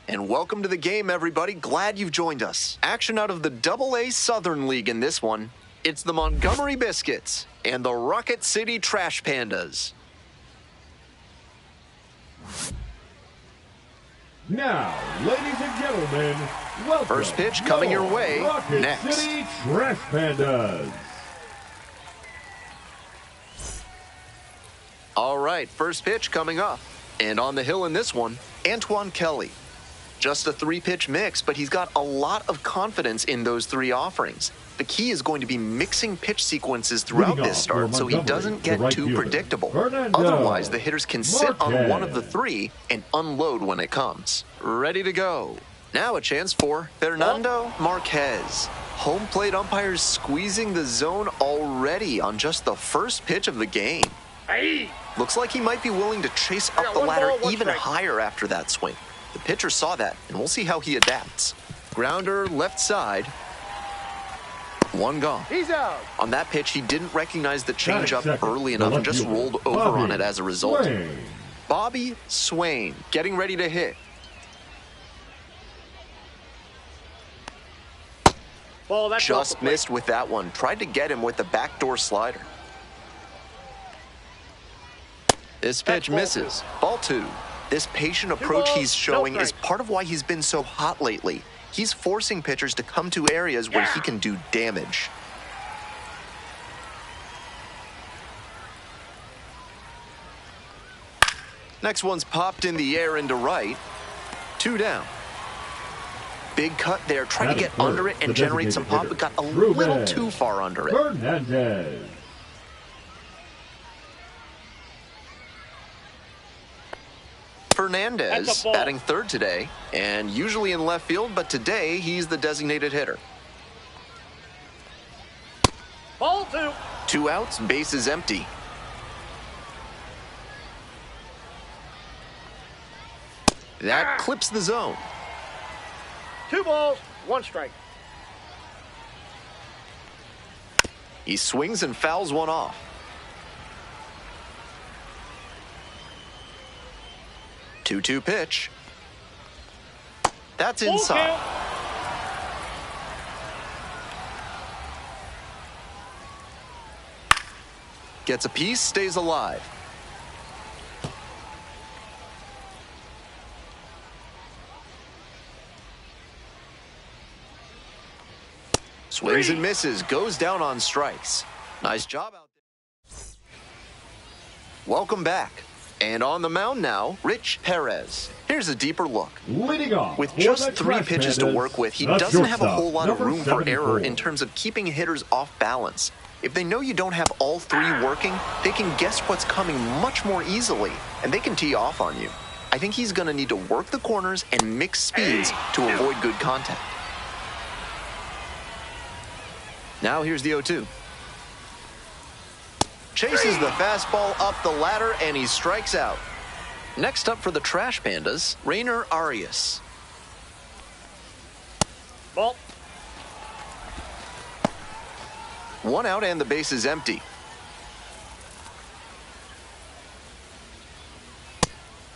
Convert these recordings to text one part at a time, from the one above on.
And welcome to the game, everybody. Glad you've joined us. Action out of the AA Southern League in this one. It's the Montgomery Biscuits and the Rocket City Trash Pandas. Now, ladies and gentlemen, welcome. First pitch coming your way Rocket next. City Trash Pandas. All right, first pitch coming up. And on the hill in this one, Antoine Kelly. Just a three-pitch mix, but he's got a lot of confidence in those three offerings. The key is going to be mixing pitch sequences throughout this start so he doesn't get too predictable. Otherwise, the hitters can sit on one of the three and unload when it comes. Ready to go. Now a chance for Fernando Marquez. Home plate umpires squeezing the zone already on just the first pitch of the game. Looks like he might be willing to chase up the ladder even higher after that swing. The pitcher saw that, and we'll see how he adapts. Grounder left side. One gone. He's out. On that pitch, he didn't recognize the changeup early enough and just rolled over on it as a result. Bobby Swain getting ready to hit. Ball, that's just missed with that one. Tried to get him with the backdoor slider. This pitch misses. Ball two. This patient approach he's showing is part of why he's been so hot lately. He's forcing pitchers to come to areas where he can do damage. Next one's popped in the air into right. Two down. Big cut there. Trying to get under it and generate some pop, but got a little too far under it. Fernandez. Fernandez batting third today, and usually in left field, but today he's the designated hitter. Ball two. Two outs, bases empty. That clips the zone. 2 balls, 1 strike. He swings and fouls one off. Two-two pitch. That's inside. Gets a piece, stays alive. Swings and misses, goes down on strikes. Nice job out there. Welcome back. And on the mound now, Rich Perez. Here's a deeper look. Leading off with just 3 pitches to work with, he doesn't have a whole lot of room for error in terms of keeping hitters off balance. If they know you don't have all 3 working, they can guess what's coming much more easily, and they can tee off on you. I think he's going to need to work the corners and mix speeds to avoid good contact. Now here's the 0-2. Chases the fastball up the ladder, and he strikes out. Next up for the Trash Pandas, Rainer Arias. Ball. 1 out and the base is empty.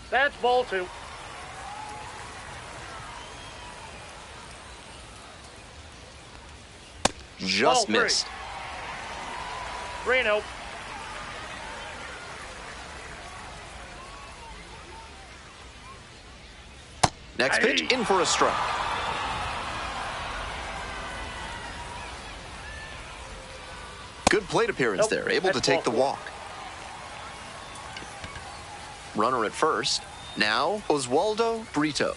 That's ball 2. Just missed. 3-0. Next pitch, in for a strike. Good plate appearance there, able to take the walk. Runner at first. Now, Oswaldo Brito.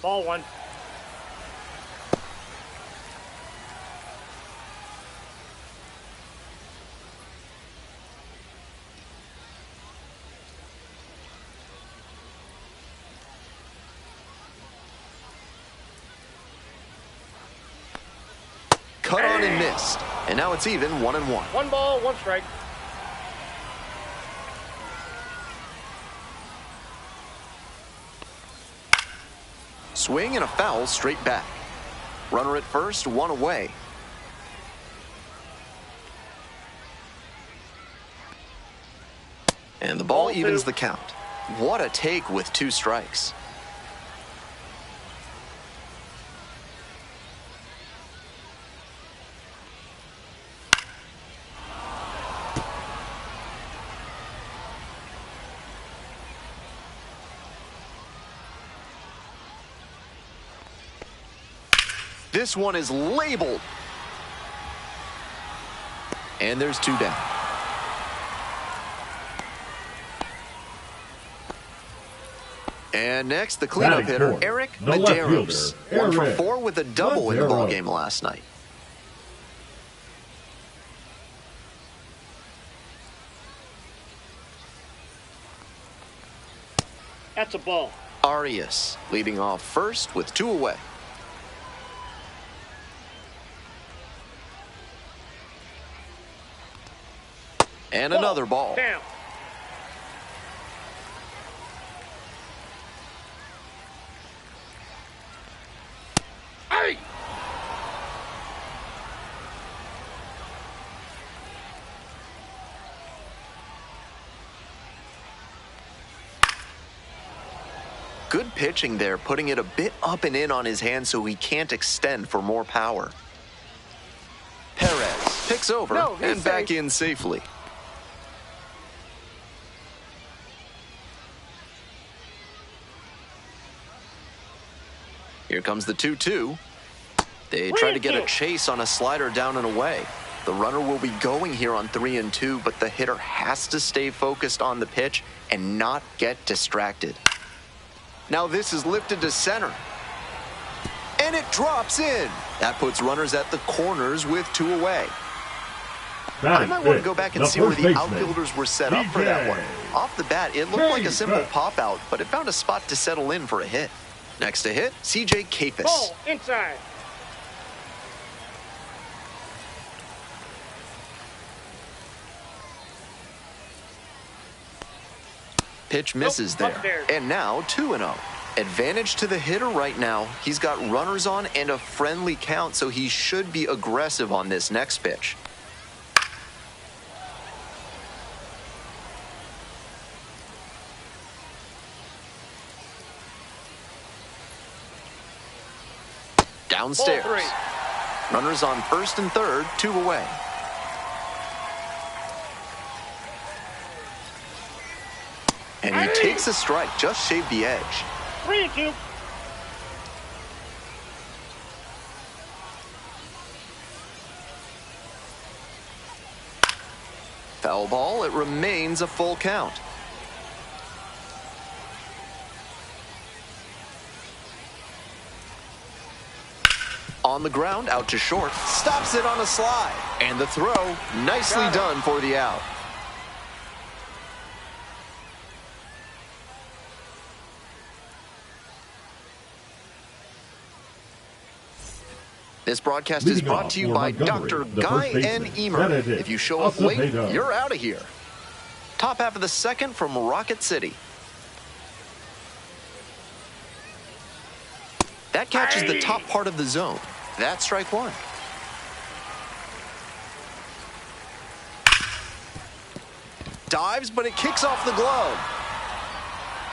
Ball 1. Cut on and missed. And now it's even 1-1. 1 ball, 1 strike. Swing and a foul straight back. Runner at first, 1 away. And the ball Ball evens two. the count. What a take with 2 strikes. This one is labeled. And there's 2 down. And next, the cleanup Batting hitter, fourth, Eric the left Medeiros. fielder, 1 for Eric 4 with a double in the ball Medeiros. game last night. That's a ball. Arias leading off first with 2 away. And another ball. Down. Hey! Good pitching there, putting it a bit up and in on his hand so he can't extend for more power. Perez picks over No, he's and back safe. in safely. Here comes the 2-2. They try to get a 3-2. chase on a slider down and away. The runner will be going here on 3-2, but the hitter has to stay focused on the pitch and not get distracted. Now this is lifted to center. And it drops in. That puts runners at the corners with 2 away. I might want to go back and see where the outfielders were set up for that one. Off the bat, it looked like a simple pop-out, but it found a spot to settle in for a hit. Next to hit, C.J. Capis. Ball inside. Pitch misses there. upstairs. And now 2-0. Advantage to the hitter right now. He's got runners on and a friendly count, so he should be aggressive on this next pitch. Downstairs. Ball 3. Runners on first and third, 2 away. And he takes a strike, just shaved the edge. 3-2. Foul ball, it remains a full count. On the ground, out to short, stops it on a slide. And the throw, nicely done for the out. This broadcast is Leading brought off to you for by Montgomery, Dr. the Guy first N. baseman, Emer. Benedict If you show up late, Acevedo. you're out of here. Top half of the second from Rocket City. That catches the top part of the zone. That's strike 1. Dives, but it kicks off the glove.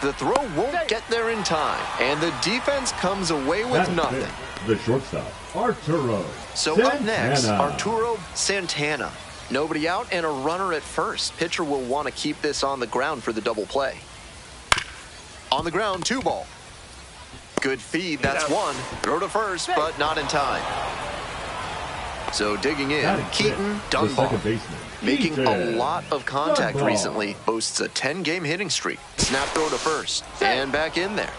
The throw won't get there in time, and the defense comes away with That's nothing. it. The shortstop, Arturo So Santana. up next, Arturo Santana. Nobody out and a runner at first. Pitcher will want to keep this on the ground for the double play. On the ground, 2 ball. Good feed, that's 1. Throw to first, but not in time. So digging in, Batting Keaton fifth, the Dunbar. second baseman, Making a Keaton lot of contact Dunbar. recently, boasts a 10-game hitting streak. Snap throw to first, and back in there.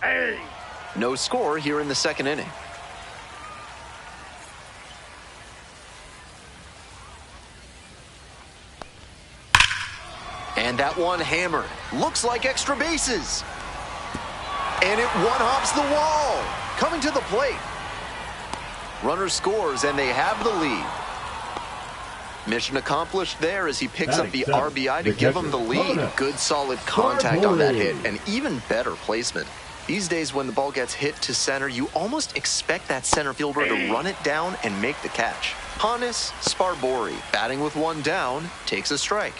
Hey! No score here in the second inning. And that one hammered. Looks like extra bases. And it one-hops the wall. Coming to the plate. Runner scores, and they have the lead. Mission accomplished there as he picks up the Batting seventh, RBI to the give him the catcher, lead. Pandas. Good solid contact on that hit, Sartori. and even better placement. These days when the ball gets hit to center, you almost expect that center fielder to run it down and make the catch. Hannes Sparbori, batting with one down, takes a strike.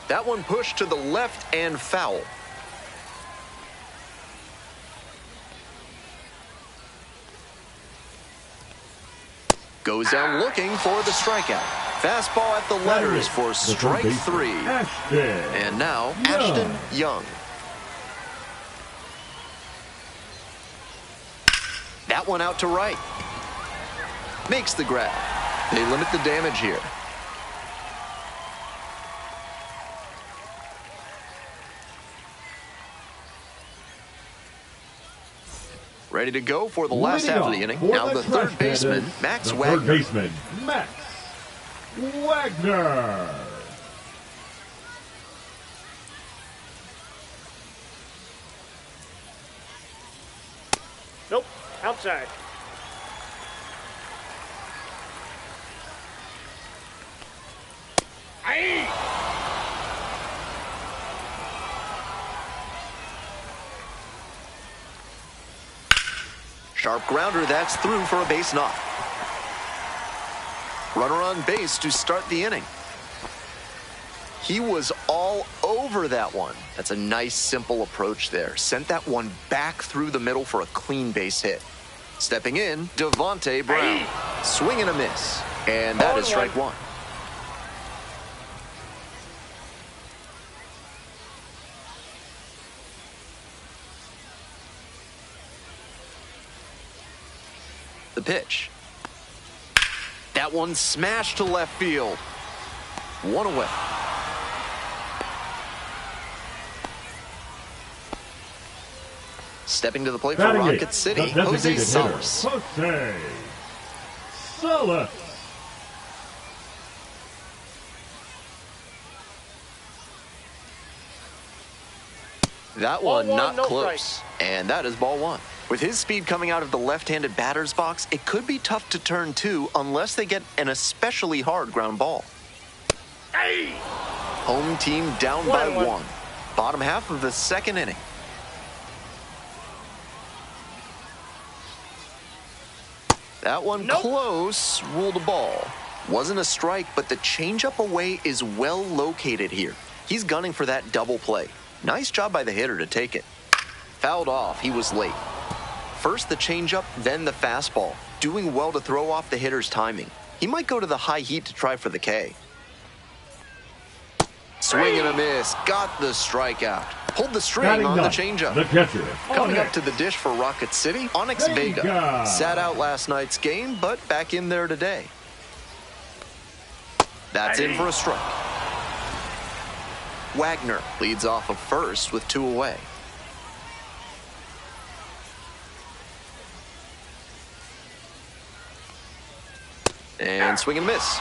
That one pushed to the left and foul. Goes down looking for the strikeout. Fastball at the letters for strike three. And now, Ashton Young. That one out to right. Makes the grab. They limit the damage here. Ready to go for the last half of the inning. Now the third baseman, Max Wagner. Third baseman, Max Wagner. Nope. Outside. Aye. Sharp grounder, that's through for a base knock. Runner on base to start the inning. He was all over that one. That's a nice, simple approach there. Sent that one back through the middle for a clean base hit. Stepping in, Devontae Brown. Swing and a miss. And that is strike one. The pitch. That one smashed to left field. One away. Stepping to the plate for Rocket City, Jose Salas. Jose Salas. That one not no close. strike. And that is ball one. With his speed coming out of the left-handed batter's box, it could be tough to turn two unless they get an especially hard ground ball. Aye. Home team down by one. Bottom half of the second inning. That one close, ruled a ball. Wasn't a strike, but the changeup away is well located here. He's gunning for that double play. Nice job by the hitter to take it. Fouled off, he was late. First the changeup, then the fastball. Doing well to throw off the hitter's timing. He might go to the high heat to try for the K. Swing and a miss, got the strikeout. Pulled the string on the changeup. The catcher, Coming up to the dish for Rocket City, Onyx Vega. Sat out last night's game, but back in there today. That's in for a strike. Wagner leads off of first with two away. And swing and miss.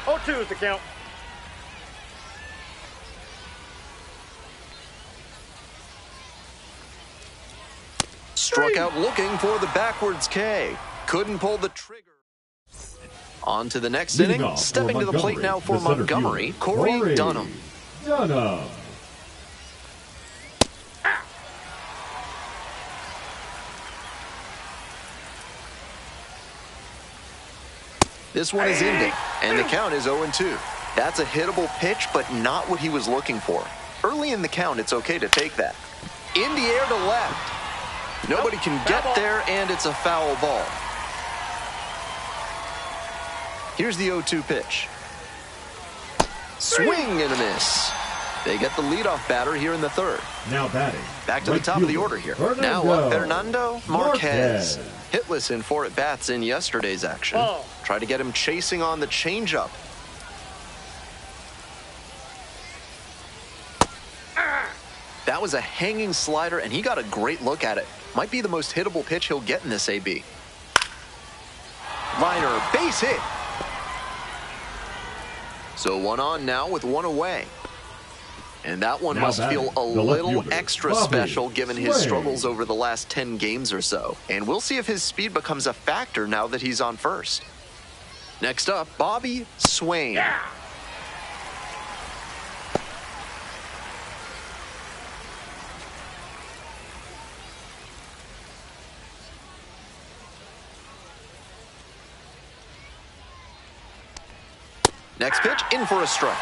0-2 is the count. Struck out looking for the backwards K. Couldn't pull the trigger. On to the next inning. Stepping to the plate now for Montgomery, Corey Dunham. This one is ending, and the count is 0-2. That's a hittable pitch, but not what he was looking for. Early in the count, it's okay to take that. In the air to left. Nobody can get there, and it's a foul ball. Here's the 0-2 pitch. Swing and a miss. They get the leadoff batter here in the third. Now batting. Back to the top of the order here. Now up Fernando Marquez. Hitless in 4 at-bats in yesterday's action. Try to get him chasing on the changeup. That was a hanging slider, and he got a great look at it. Might be the most hittable pitch he'll get in this AB. Liner, base hit. So one on now with one away. And that one must feel a little extra special given his struggles over the last 10 games or so. And we'll see if his speed becomes a factor now that he's on first. Next up, Bobby Swain. Next pitch, in for a strike.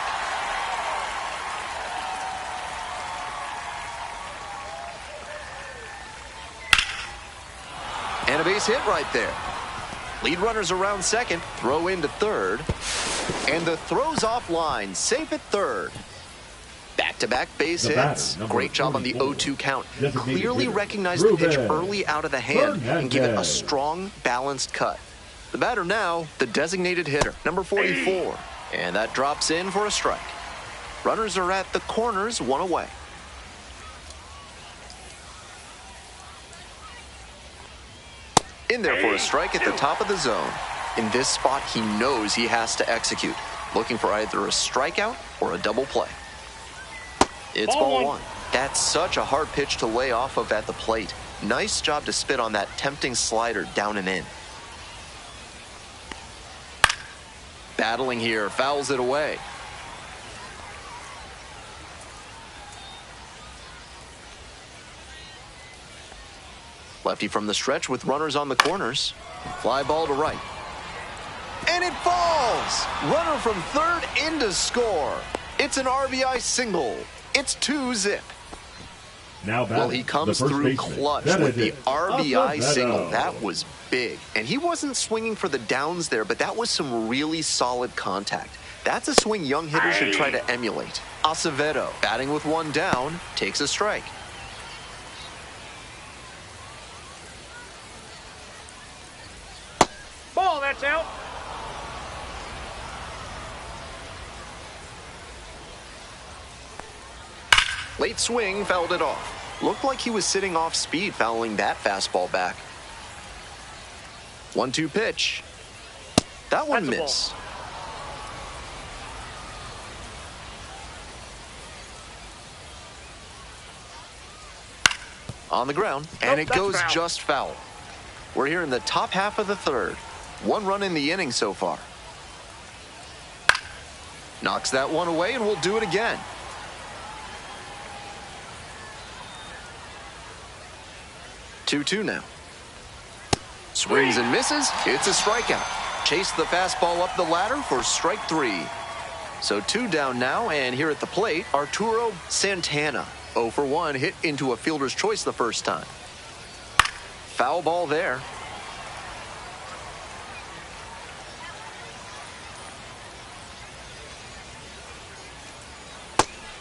And a base hit right there. Lead runners around second, throw into third. And the throw's offline, safe at third. Back-to-back base hits. Great job on the 0-2 count. Clearly recognized the pitch early out of the hand and give it a strong, balanced cut. The batter now, the designated hitter, number 44. And that drops in for a strike. Runners are at the corners, one away. In there for a strike at the top of the zone. In this spot, he knows he has to execute, looking for either a strikeout or a double play. It's ball one. That's such a hard pitch to lay off of at the plate. Nice job to spit on that tempting slider down and in. Battling here, fouls it away. Lefty from the stretch with runners on the corners. Fly ball to right. And it falls! Runner from third in to score. It's an RBI single. It's 2-zip. Now well, he comes through clutch with the RBI single. That was big. And he wasn't swinging for the downs there, but that was some really solid contact. That's a swing young hitters should try to emulate. Acevedo, batting with one down, takes a strike. Ball, that's out. Late swing, fouled it off. Looked like he was sitting off speed, fouling that fastball back. 1-2 pitch. That one missed. On the ground, and it goes just foul. We're here in the top half of the third. 1 run in the inning so far. Knocks that one away, and we'll do it again. 2-2 now. Swings and misses. It's a strikeout. Chase the fastball up the ladder for strike 3. So 2 down now, and here at the plate, Arturo Santana. 0 for 1, hit into a fielder's choice the first time. Foul ball there.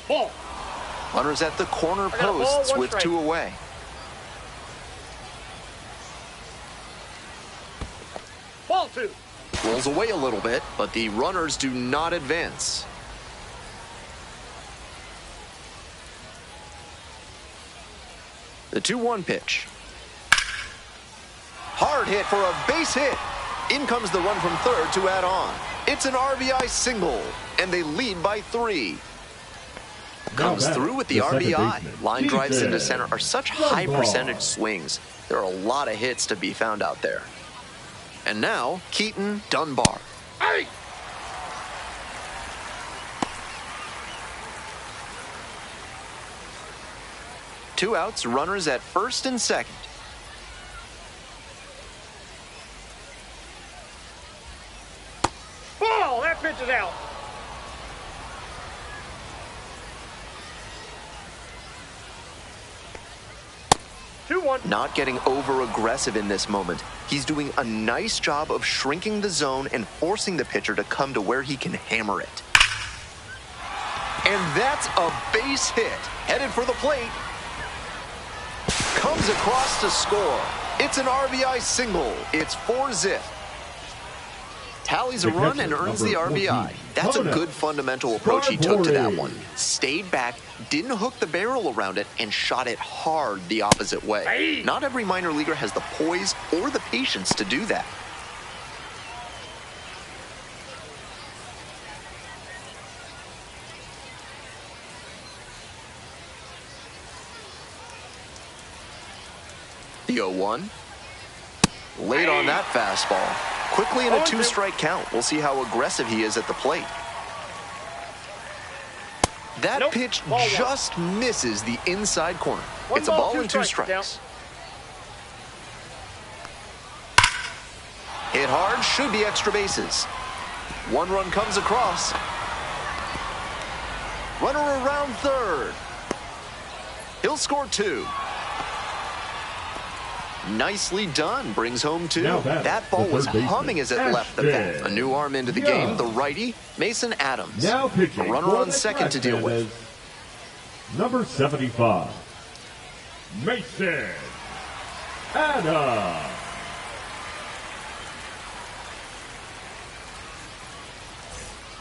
Ball. Runners at the corner posts with 2 away. Ball 2. Rolls away a little bit, but the runners do not advance. The 2-1 pitch. Hard hit for a base hit. In comes the run from third to add on. It's an RBI single, and they lead by 3. Comes through with the RBI. Line drives into center are such high percentage swings. There are a lot of hits to be found out there. And now, Keaton Dunbar. Hey! Two outs, runners at first and second. Ball! That pitch is out. Not getting over-aggressive in this moment. He's doing a nice job of shrinking the zone and forcing the pitcher to come to where he can hammer it. And that's a base hit. Headed for the plate. Comes across to score. It's an RBI single. It's 4-zip. Tallies a run and earns the RBI. That's a good fundamental approach he took to that one. Stayed back, didn't hook the barrel around it, and shot it hard the opposite way. Not every minor leaguer has the poise or the patience to do that. The 0-1. Late on that fastball. Quickly in a 2-strike count. We'll see how aggressive he is at the plate. That pitch just misses the inside corner. It's a ball and 2 strikes. Hit hard, should be extra bases. One run comes across. Runner around third. He'll score 2. Nicely done. Brings home 2. That ball was humming as it left the bat. A new arm into the game, the righty, Mason Adams. Now pitching a runner on second to deal with. Number 75, Mason Adams.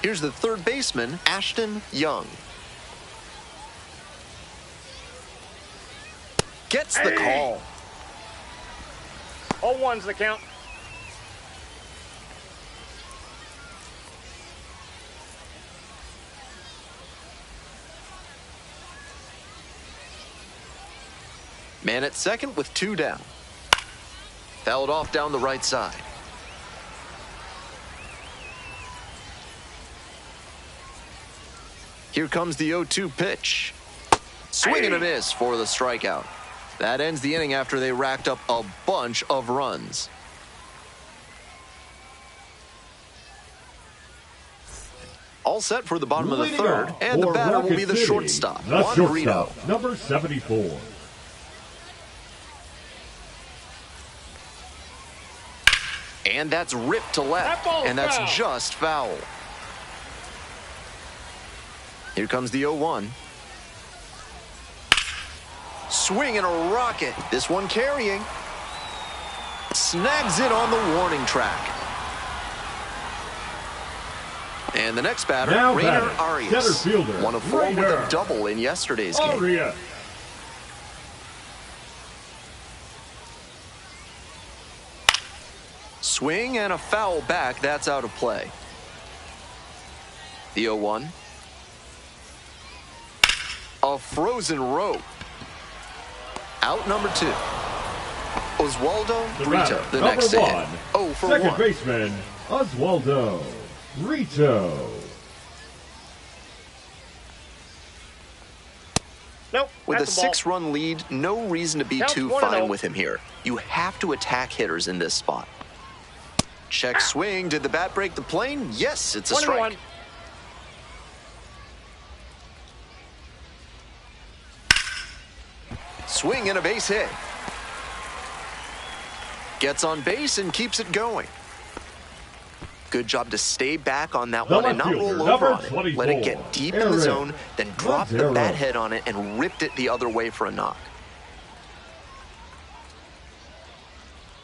Here's the third baseman, Ashton Young. Gets the call. 0-1's the count. Man at second with 2 down. Fouled off down the right side. Here comes the 0-2 pitch. Swing and a miss for the strikeout. That ends the inning after they racked up a bunch of runs. All set for the bottom of the third, and the batter will be the shortstop, Juan Brito. Number 74. And that's ripped to left, and that's just foul. Here comes the 0-1. Swing and a rocket. This one carrying. Snags it on the warning track. And the next batter, Rainer Arias. One of 4 with a double in yesterday's game. Swing and a foul back. That's out of play. The 0-1. A frozen rope. Out number 2. Oswaldo Brito, the next to hit. 0 for 1. Second baseman, Oswaldo Brito. Nope. With a 6-run lead, no reason to be too fine with him here. You have to attack hitters in this spot. Check swing. Did the bat break the plane? Yes, it's a strike. Swing and a base hit. Gets on base and keeps it going. Good job to stay back on that one and not roll over on it. Let it get deep in the zone, then drop the bat head on it and ripped it the other way for a knock.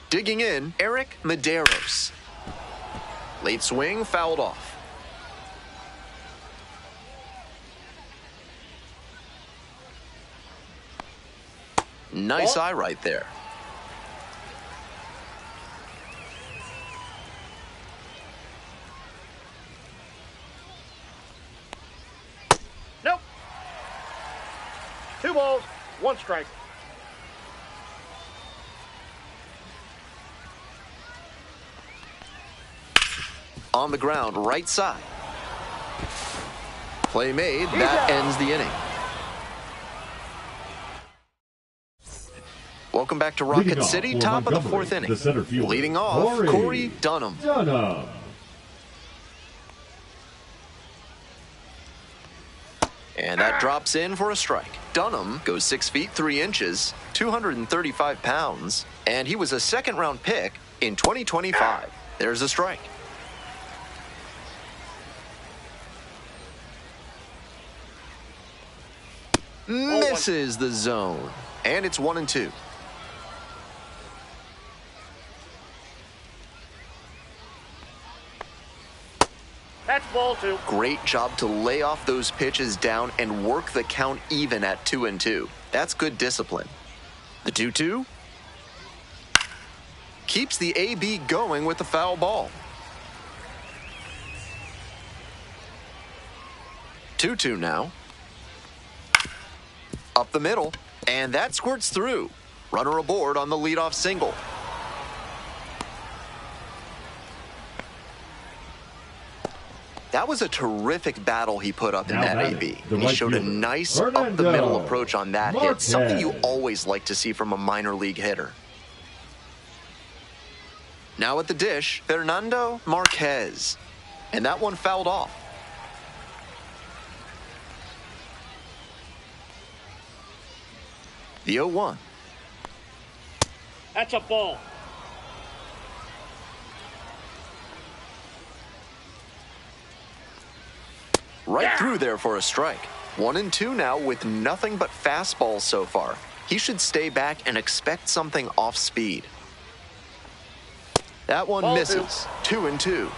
Digging in, Eric Medeiros. Late swing, fouled off. Nice eye right there. Nope. 2 balls, 1 strike. On the ground, right side. Play made. That ends the inning. Welcome back to Rocket City, top of the 4th inning. The center fielder, leading off, Corey Dunham. And that drops in for a strike. Dunham goes 6 feet 3 inches, 235 pounds, and he was a 2nd-round pick in 2025. There's a strike. Misses the zone, and it's 1-2. That's ball 2. Great job to lay off those pitches down and work the count even at 2-2. That's good discipline. The 2-2 keeps the AB going with the foul ball. 2-2 now. Up the middle, and that squirts through. Runner aboard on the leadoff single. That was a terrific battle he put up in that AB. He showed a nice up-the-middle approach on that hit, something you always like to see from a minor league hitter. Now at the dish, Fernando Marquez. And that one fouled off. The 0-1. That's a ball. Right through there for a strike. 1-2 now with nothing but fastballs so far. He should stay back and expect something off speed. That one Ball misses. 2-2.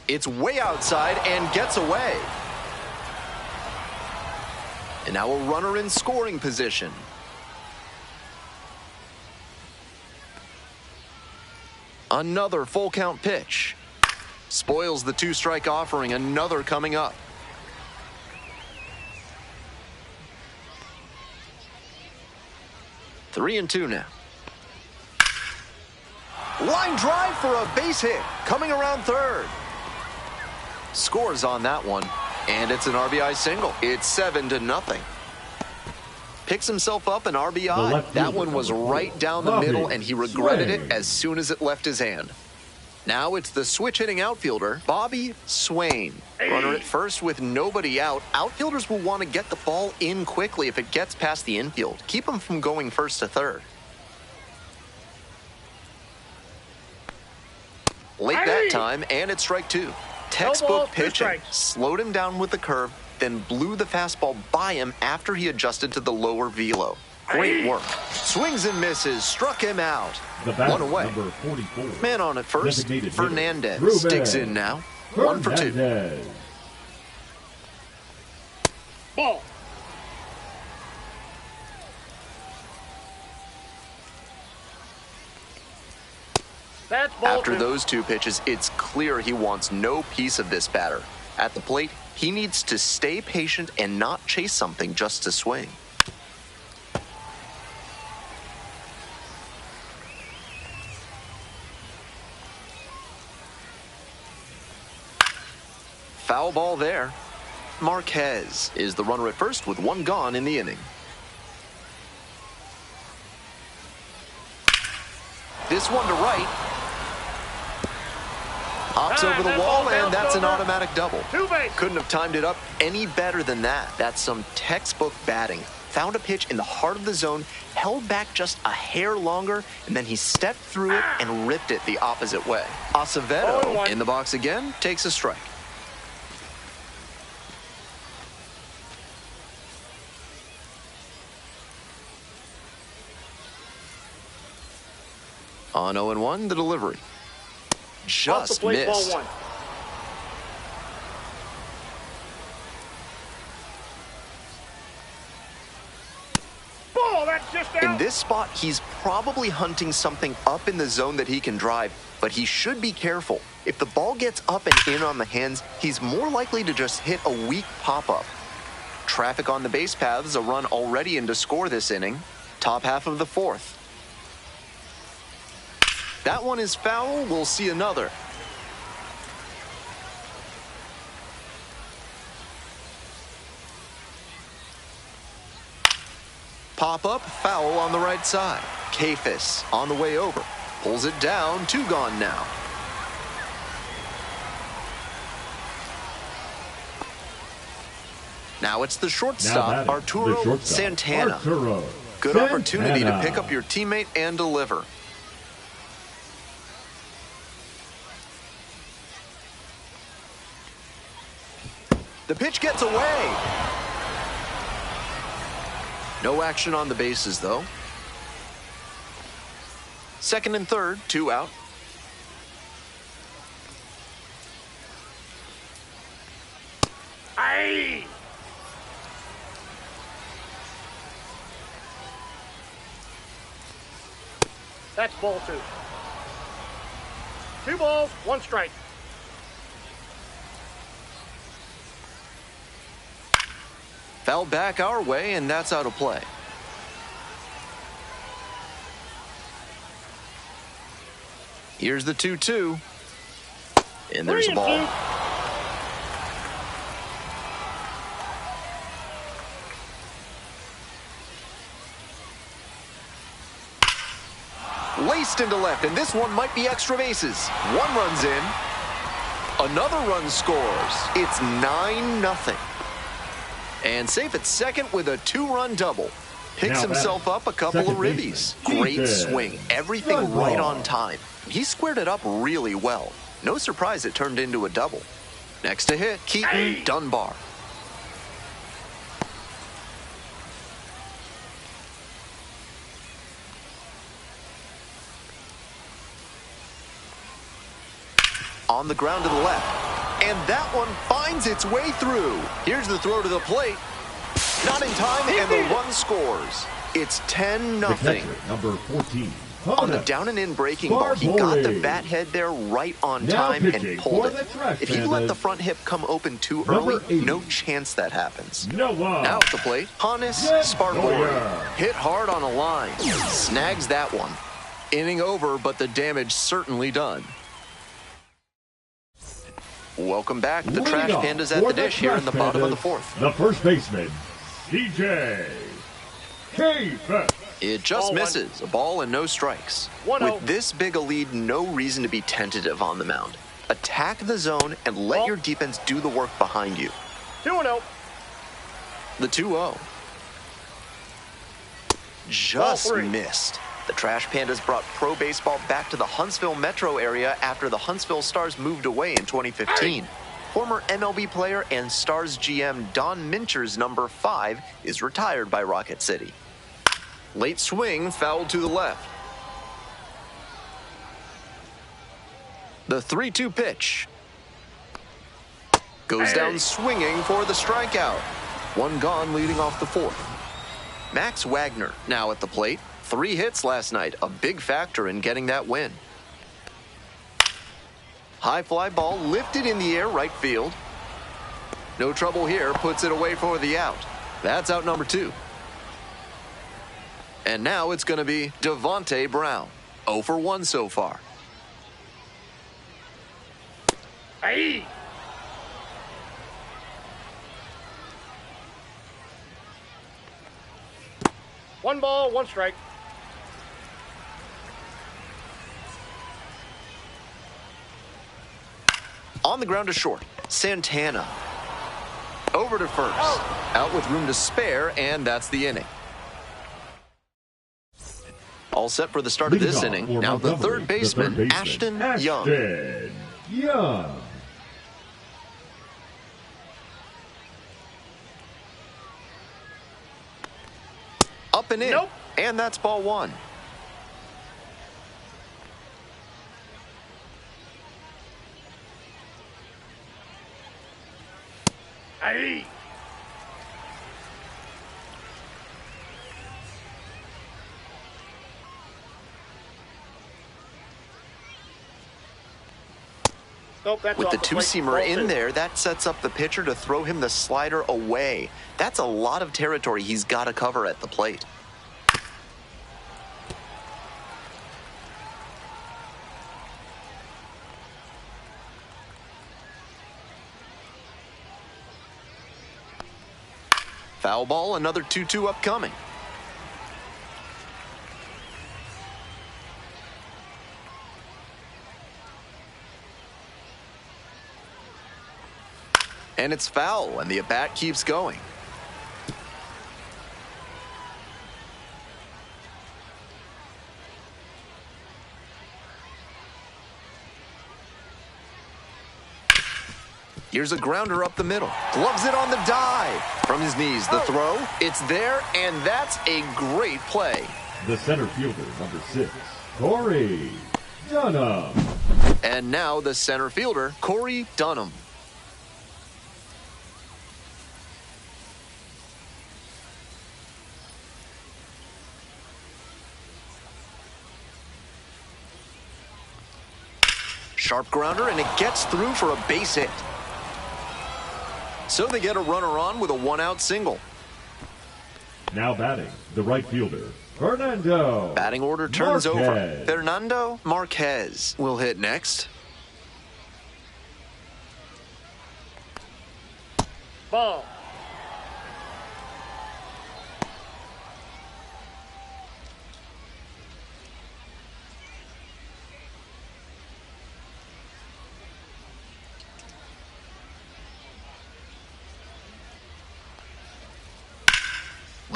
It's way outside and gets away. And now a runner in scoring position. Another full count pitch. Spoils the 2-strike offering. Another coming up. Three and two now. Line drive for a base hit. Coming around third. Scores on that one. And it's an RBI single. It's 7-0. Picks himself up an RBI. That one was right down the middle, and he regretted it as soon as it left his hand. Now it's the switch-hitting outfielder, Bobby Swain. Runner at first with nobody out. Outfielders will want to get the ball in quickly if it gets past the infield. Keep him from going first to third. Late that time, and it's strike two. Textbook pitching. Slowed him down with the curve, then blew the fastball by him after he adjusted to the lower velo. Great work. Swings and misses. Struck him out. One away. Number 44. Man on at first. Fernandez digs in now. 1 for 2. Ball. That's ball After two. those two pitches, it's clear he wants no piece of this batter. At the plate, he needs to stay patient and not chase something just to swing. Foul ball there. Marquez is the runner at first with one gone in the inning. This one to right. Hops over the wall, and that's an automatic double. Couldn't have timed it up any better than that. That's some textbook batting. Found a pitch in the heart of the zone, held back just a hair longer, and then he stepped through it and ripped it the opposite way. Acevedo in the box again, takes a strike. On 0-1, the delivery. Just missed. Ball one. Ball, that's just out. In this spot, he's probably hunting something up in the zone that he can drive, but he should be careful. If the ball gets up and in on the hands, he's more likely to just hit a weak pop-up. Traffic on the base paths, a run already in to score this inning. Top half of the fourth. That one is foul. We'll see another. Pop-up, foul on the right side. Kafis on the way over. Pulls it down, 2 gone now. Now it's the shortstop, Arturo Santana. Good opportunity to pick up your teammate and deliver. The pitch gets away. No action on the bases, though. Second and third, 2 out. Aye. That's ball two. 2 balls, 1 strike. Foul back our way, and that's out of play. Here's the 2-2. And there's a ball. 3-2. Laced into left, and this one might be extra bases. One runs in. Another run scores. It's 9-0. And safe at second with a 2-run double. Picks himself up a couple of ribbies. Great swing. Everything right on time. He squared it up really well. No surprise it turned into a double. Next to hit, Keaton Dunbar. On the ground to the left. And that one finds its way through. Here's the throw to the plate. Not in time, and the run scores. It's 10-0. Number 14. On the down and in breaking ball, he got the bat head there right on time and pulled it. If he let the front hip come open too early, no chance that happens. Now at the plate, Hannes Sparkle hit hard on a line. Snags that one. Inning over, but the damage certainly done. Welcome back. The Trash Pandas at the dish here in the bottom of the fourth. The first baseman, DJ Cape. It just misses. A ball and no strikes. With this big a lead, no reason to be tentative on the mound. Attack the zone and let your defense do the work behind you. 2-0. The 2-0. Just missed. The Trash Pandas brought pro baseball back to the Huntsville metro area after the Huntsville Stars moved away in 2015. Former MLB player and Stars GM Don Mincher's number 5 is retired by Rocket City. Late swing, foul to the left. The 3-2 pitch. Goes down swinging for the strikeout. One gone leading off the fourth. Max Wagner now at the plate. 3 hits last night, a big factor in getting that win. High fly ball lifted in the air right field. No trouble here, puts it away for the out. That's out number 2. And now it's going to be Devontae Brown. 0 for 1 so far. Hey! One ball, one strike. On the ground to short, Santana. Over to first. Out with room to spare, and that's the inning. All set for the start of this inning. Now the third baseman, Ashton Young. Up and in. And that's ball 1. Hey! With the 2-seamer in there, that sets up the pitcher to throw him the slider away. That's a lot of territory he's got to cover at the plate. Foul ball, another 2-2 upcoming. And it's foul, and the at-bat keeps going. Here's a grounder up the middle. Gloves it on the dive. From his knees, the throw. It's there, and that's a great play. The center fielder, number 6, Corey Dunham. And now the center fielder, Corey Dunham. Sharp grounder, and it gets through for a base hit. So they get a runner on with a 1-out single. Now batting, the right fielder, Fernando. Batting order turns over. Fernando Marquez will hit next. Ball.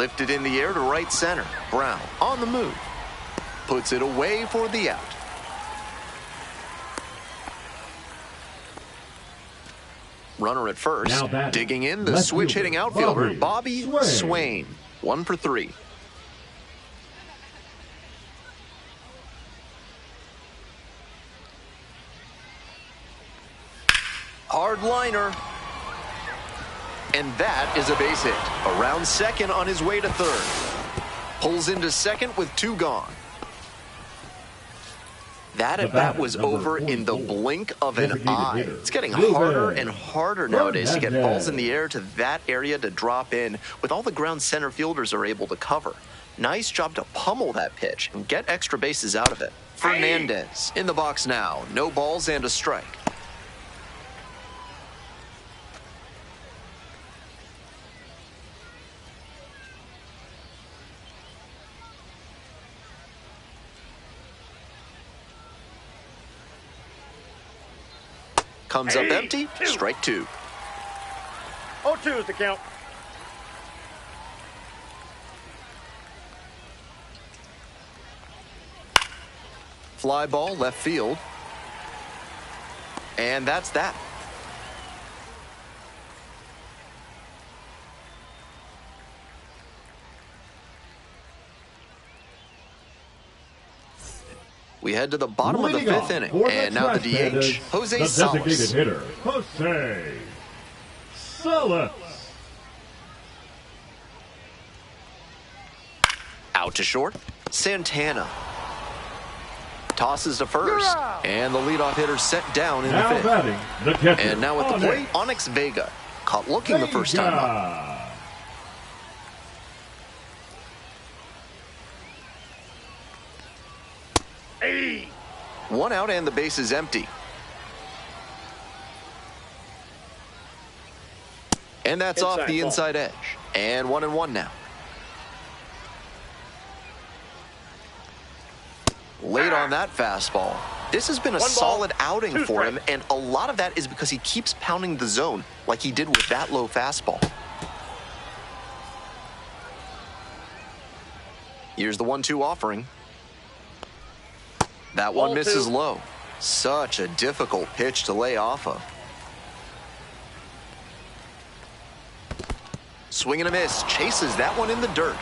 Lifted in the air to right center. Brown on the move. Puts it away for the out. Runner at first. Digging in, the switch-hitting outfielder, Bobby Swain. 1 for 3. Hard liner. And that is a base hit. Around second on his way to third. Pulls into second with 2 gone. That at bat was over in the blink of an eye. It's getting harder and harder nowadays to get balls in the air to that area to drop in with all the ground center fielders are able to cover. Nice job to pummel that pitch and get extra bases out of it. Fernandez in the box now. No balls and a strike. Comes up empty, strike 2. 0-2 is the count. Fly ball left field. And that's that. We head to the bottom of the 5th inning. And now the DH, Jose Salas. The designated hitter, Jose Salas. Out to short, Santana. Tosses to first. And the leadoff hitter set down in the 5th. Batting, the catcher, and now at the plate, Onyx Vega. Caught looking the first time up. Hey. 1 out and the base is empty. And that's off the inside edge. And 1-1 now. Late on that fastball. This has been a solid outing for him, and a lot of that is because he keeps pounding the zone like he did with that low fastball. Here's the 1-2 offering. That one misses low. Such a difficult pitch to lay off of. Swing and a miss. Chases that one in the dirt.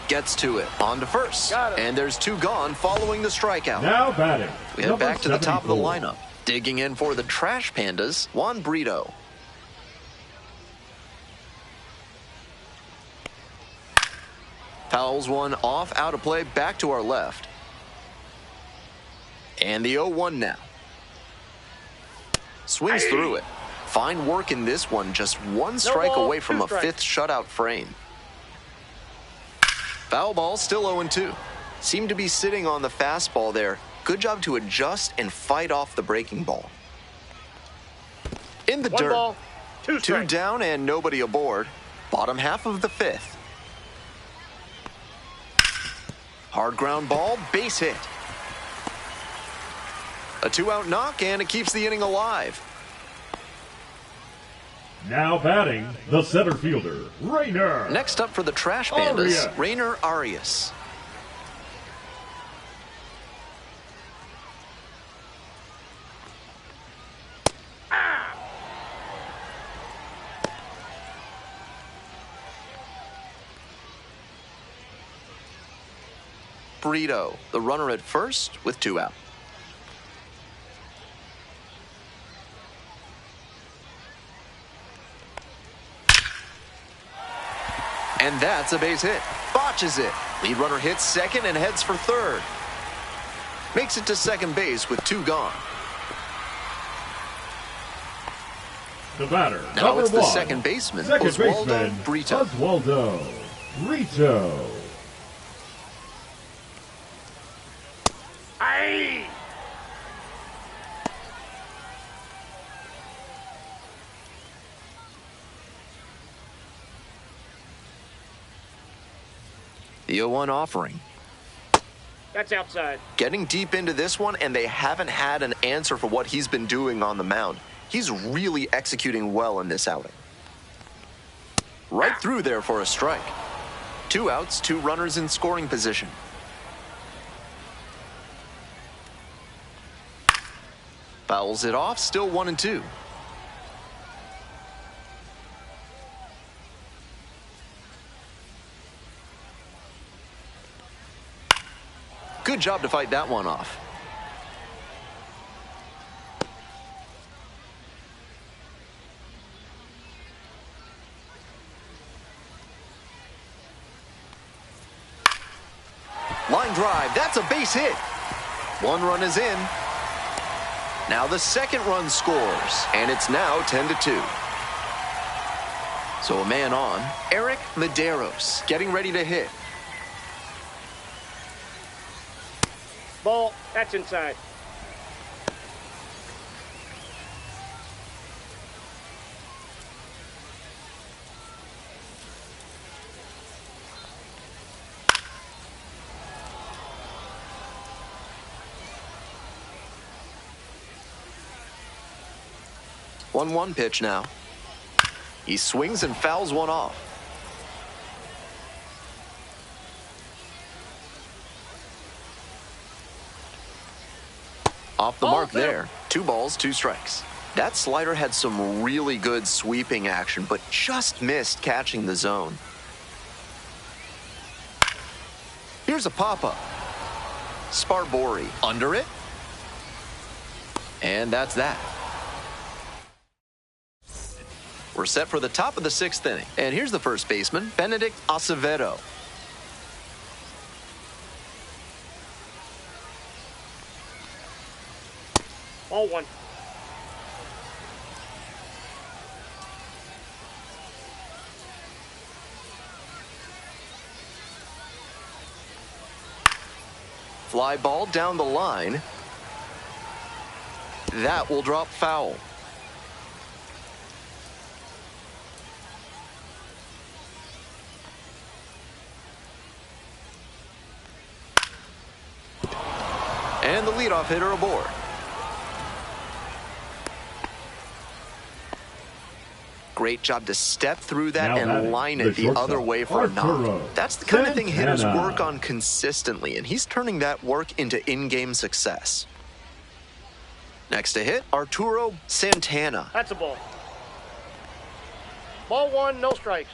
Gets to it. On to first. And there's 2 gone following the strikeout. Now batting. We head back to the top of the lineup. Digging in for the Trash Pandas, Juan Brito. Fouls one off, out of play, back to our left. And the 0-1 now. Swings through it. Fine work in this one, just 1 strike away from a 5th shutout frame. Foul ball, still 0-2. Seemed to be sitting on the fastball there. Good job to adjust and fight off the breaking ball. In the dirt. 1 ball, 2 2 down and nobody aboard. Bottom half of the 5th. Hard ground ball, base hit. A 2-out knock, and it keeps the inning alive. Now batting, the center fielder, Rainer. Next up for the Trash Pandas, Rainer Arias. Brito, the runner at first with 2 out. And that's a base hit. Botches it. Lead runner hits second and heads for third. Makes it to second base with 2 gone. The batter, now it's the second baseman, Oswaldo Brito. Oswaldo Brito. Aye. The 0-1 offering. That's outside. Getting deep into this one, and they haven't had an answer for what he's been doing on the mound. He's really executing well in this outing. Right through there for a strike. 2 outs, 2 runners in scoring position. Fouls it off, still 1-2. Good job to fight that one off. Line drive, that's a base hit. 1 run is in. Now the second run scores, and it's now 10-2. So a man on, Eric Medeiros, getting ready to hit. Ball, that's inside. One pitch now. He swings and fouls one off. Off the mark there. 2 balls, 2 strikes. That slider had some really good sweeping action, but just missed catching the zone. Here's a pop-up. Sparbori under it. And that's that. We're set for the top of the 6th inning. And here's the first baseman, Benedict Acevedo. Ball 1. Fly ball down the line. That will drop foul. And the leadoff hitter aboard. Great job to step through that and line it the other way for a knock. That's the kind of thing hitters work on consistently, and he's turning that work into in-game success. Next to hit, Arturo Santana. That's a ball. Ball 1, no strikes.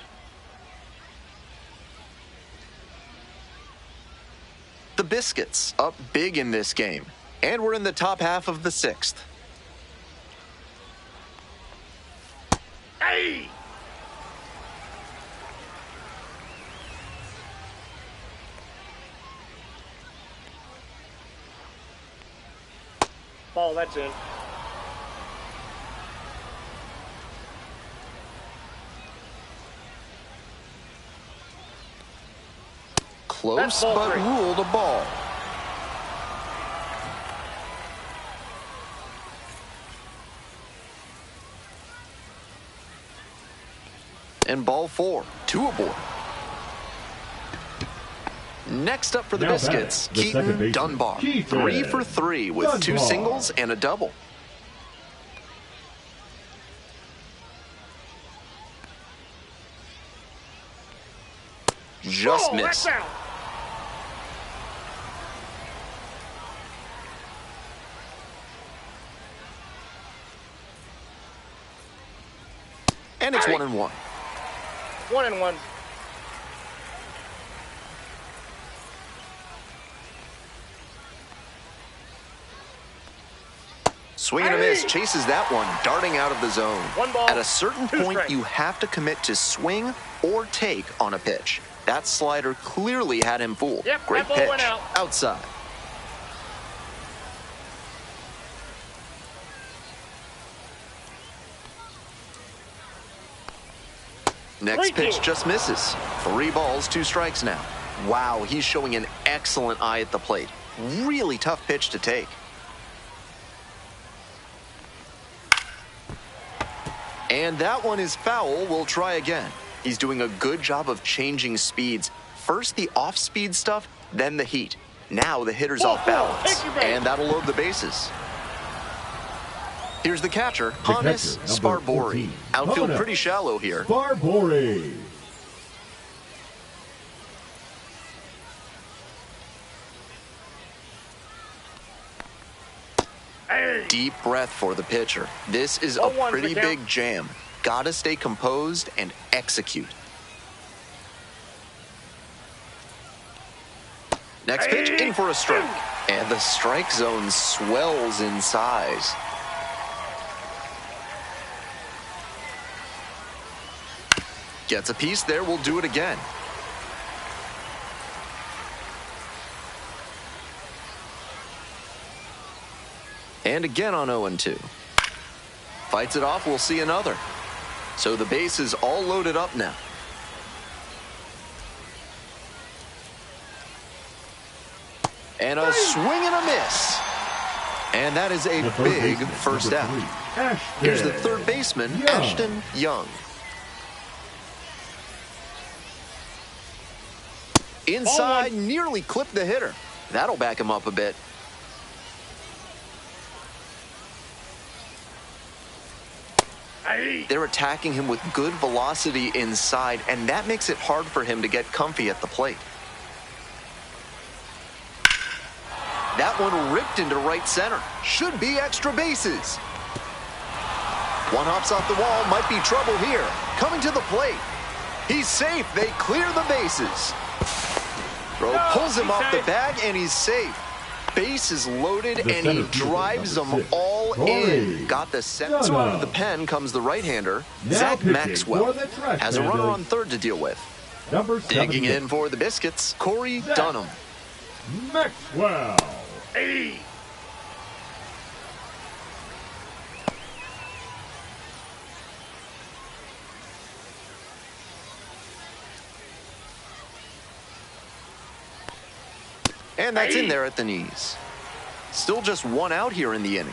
The Biscuits up big in this game, and we're in the top half of the 6th. Hey! Ball, that's in. Close, but ruled a ball. And ball 4, 2 aboard. Next up for the Biscuits, Keaton Dunbar. 3 for 3 with 2 singles and a double. Just missed. And it's 1-1. 1-1. Swing and a miss, chases that one, darting out of the zone. 1 ball. At a certain point, you have to commit to swing or take on a pitch. That slider clearly had him fooled. Yep, great that ball pitch. went out. Outside. Next pitch just misses. 3 balls, 2 strikes now. Wow, he's showing an excellent eye at the plate. Really tough pitch to take. And that one is foul. We'll try again. He's doing a good job of changing speeds. First the off-speed stuff, then the heat. Now the hitter's off balance. And that'll load the bases. Here's the catcher, Pandas Sparbori. Outfield pretty shallow here. Sparbori. Deep breath for the pitcher. This is a 0-1 pretty the count. big jam. Gotta stay composed and execute. Next pitch, in for a strike. And the strike zone swells in size. Gets a piece there, we'll do it again. And again on 0-2. Fights it off, we'll see another. So the base is all loaded up now. And a swing and a miss. And that is a big first out. Here's the third baseman, Ashton Young. Inside, nearly clipped the hitter. That'll back him up a bit. They're attacking him with good velocity inside, and that makes it hard for him to get comfy at the plate. That one ripped into right center. Should be extra bases. One hops off the wall, might be trouble here. Coming to the plate. He's safe, they clear the bases. Throw pulls him off the bag, and he's safe. Base is loaded, and he drives them all in. Got the sense of the pen comes the right-hander, Zach Maxwell. Has a runner on third to deal with. Digging in for the Biscuits, Corey Dunham. Maxwell. And that's in there at the knees. Still just one out here in the inning.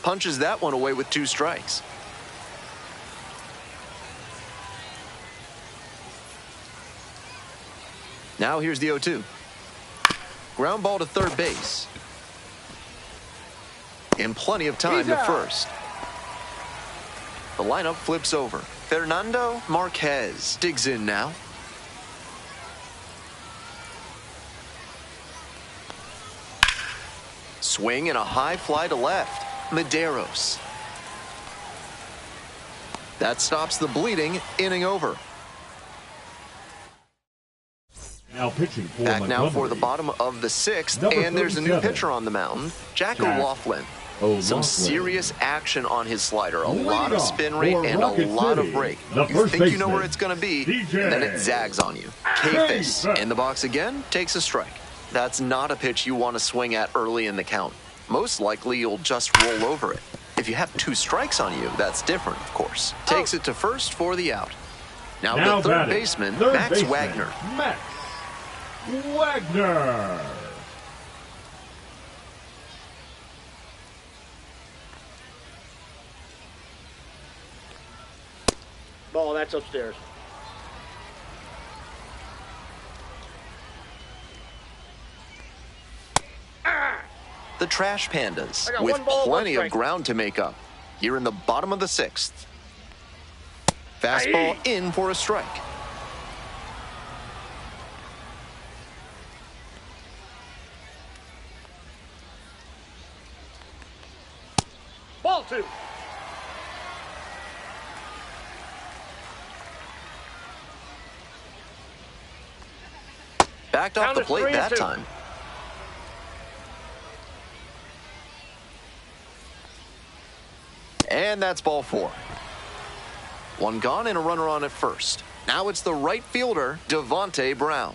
Punches that one away with 2 strikes. Now here's the 0-2. Ground ball to third base. And plenty of time to first. The lineup flips over. Fernando Marquez digs in now. Swing and a high fly to left. Medeiros. That stops the bleeding. Inning over. Now pitching for Back now Montgomery. for the bottom of the 6th, Number and there's a new 37. pitcher on the mound, Jack O'Loughlin. Some serious action on his slider, a lot of spin rate and a lot of break. You think you know where it's going to be, and then it zags on you. K-Face in the box again, takes a strike. That's not a pitch you want to swing at early in the count. Most likely you'll just roll over it. If you have 2 strikes on you, that's different, of course. Takes it to first for the out. Now the third baseman, Max Wagner. Max Wagner. Ball, that's upstairs. The Trash Pandas, I got with 1 ball, 1 plenty of strike. ground to make up. Here in the bottom of the 6th. Fastball in for a strike. Ball 2. Backed off Count the is plate that 3-2. time. And that's ball 4. 1 gone and a runner on at first. Now it's the right fielder, Devontae Brown.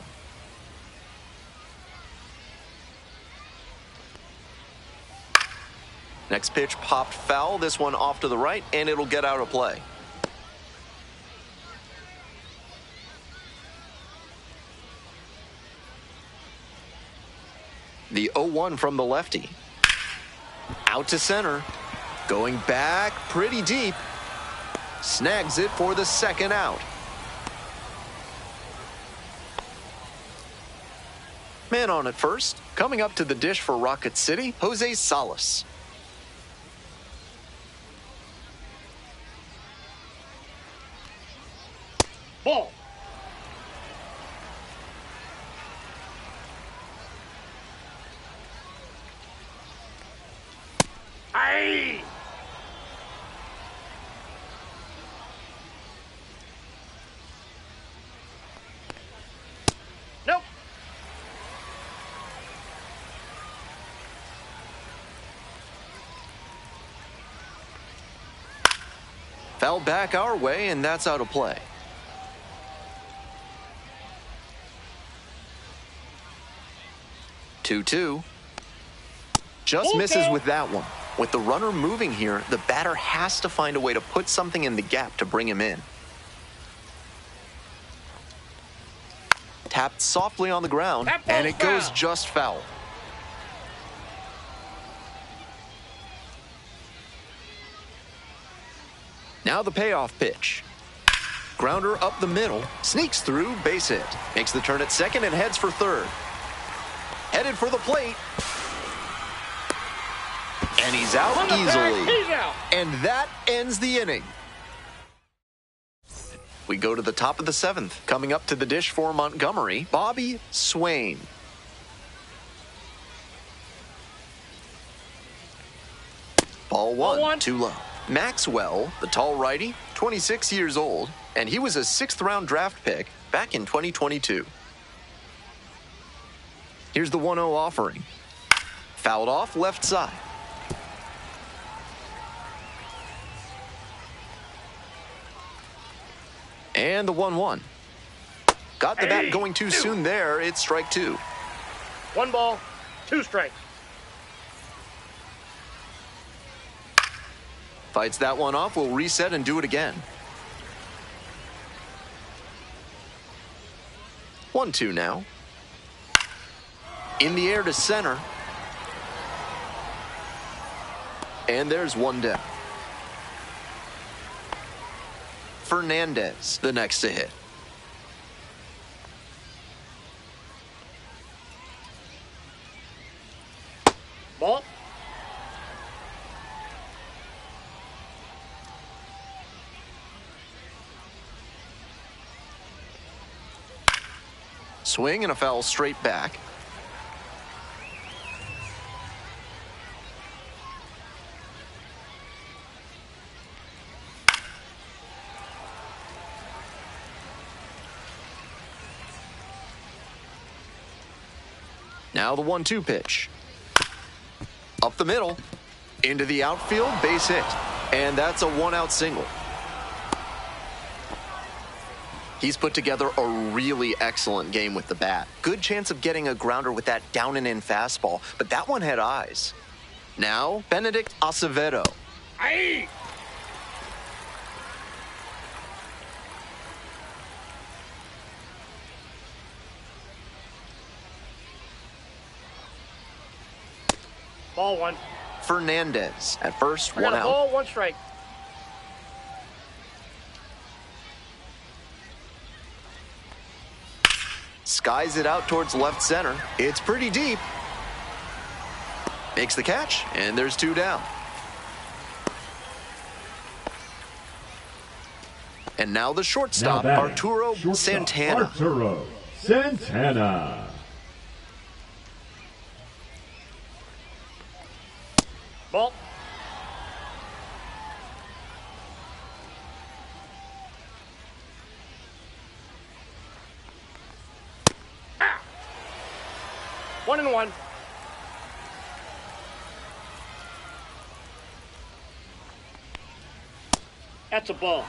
Next pitch popped foul. This one off to the right, and it'll get out of play. The 0-1 from the lefty. Out to center. Going back pretty deep. Snags it for the second out. Man on at first. Coming up to the dish for Rocket City, Jose Salas. Ball. Foul back our way, and that's out of play. Two. Just misses with that one. With the runner moving here, the batter has to find a way to put something in the gap to bring him in. Tapped softly on the ground, and it goes just foul. Now the payoff pitch. Grounder up the middle, sneaks through, base hit. Makes the turn at second and heads for third. Headed for the plate. And he's out easily. He's out. And that ends the inning. We go to the top of the seventh. Coming up to the dish for Montgomery, Bobby Swain. Ball one, too low. Maxwell, the tall righty, 26 years old, and he was a 6th-round draft pick back in 2022. Here's the 1-0 offering. Fouled off left side. And the 1-1. Got the bat going too soon there. It's strike 2. 1 ball, 2 strikes. Fights that one off. We'll reset and do it again. 1-2 now. In the air to center. And there's one down. Fernandez, the next to hit. Ball. Swing and a foul straight back. Now the 1-2 pitch. Up the middle. Into the outfield, base hit. And that's a 1-out single. He's put together a really excellent game with the bat. Good chance of getting a grounder with that down and in fastball, but that one had eyes. Now, Benedict Acevedo. Aye. Ball 1. Fernandez at first, I got 1 a out. ball, 1 strike. Skies it out towards left center. It's pretty deep. Makes the catch, and there's 2 down. And now the shortstop, Arturo Santana. Arturo Santana. Ball. Ah. 1-1. That's a ball.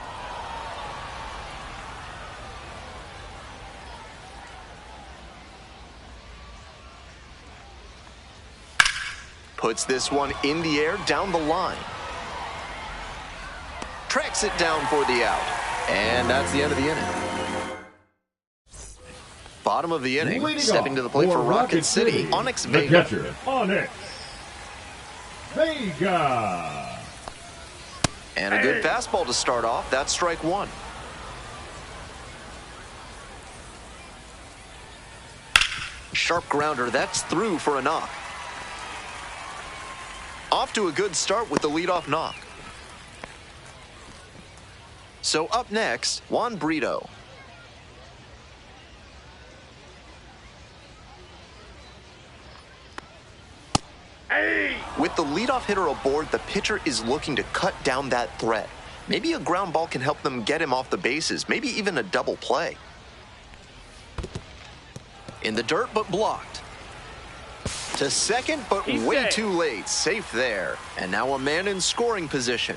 Puts this one in the air down the line. Tracks it down for the out. And that's the end of the inning. Bottom of the inning, Leading stepping to the plate for Rocket City, Onyx the Vega. catcher, Onyx Vega. And a good fastball to start off. That's strike 1. Sharp grounder. That's through for a knock. Off to a good start with the leadoff knock. So up next, Juan Brito. With the leadoff hitter aboard, the pitcher is looking to cut down that threat. Maybe a ground ball can help them get him off the bases, maybe even a double play. In the dirt, but blocked. To second, but He's way safe. too late. Safe there. And now a man in scoring position.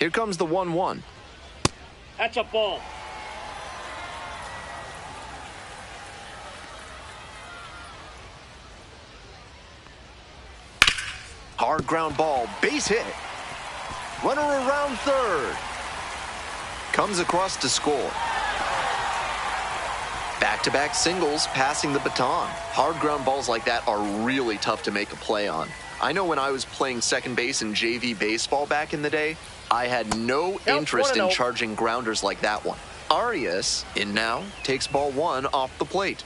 Here comes the 1-1. That's a ball. Hard ground ball, base hit. Runner around third. Comes across to score. Back-to-back singles, passing the baton. Hard ground balls like that are really tough to make a play on. I know when I was playing second base in JV baseball back in the day, I had no interest in charging grounders like that one. Arias, in now, takes ball 1 off the plate.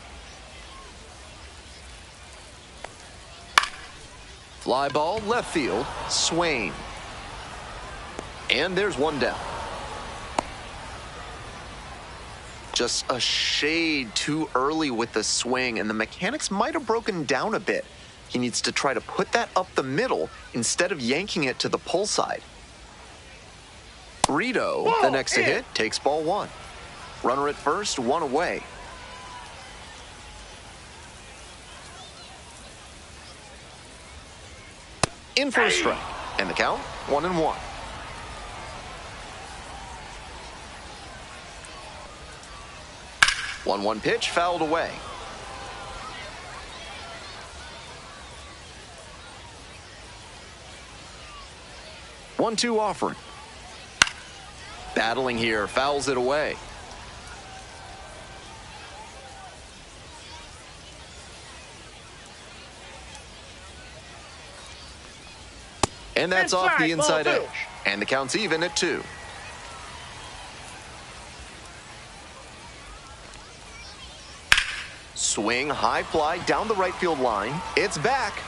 Fly ball, left field, Swain. And there's one down. Just a shade too early with the swing, and the mechanics might have broken down a bit. He needs to try to put that up the middle instead of yanking it to the pull side. Rito, the next to hit, takes ball 1. Runner at first, 1 away. In for a strike, and the count, 1-1. One pitch, fouled away. One-two offering. Battling here, fouls it away. And that's off the inside edge. And the count's even at 2. Swing, high fly down the right field line. It's back.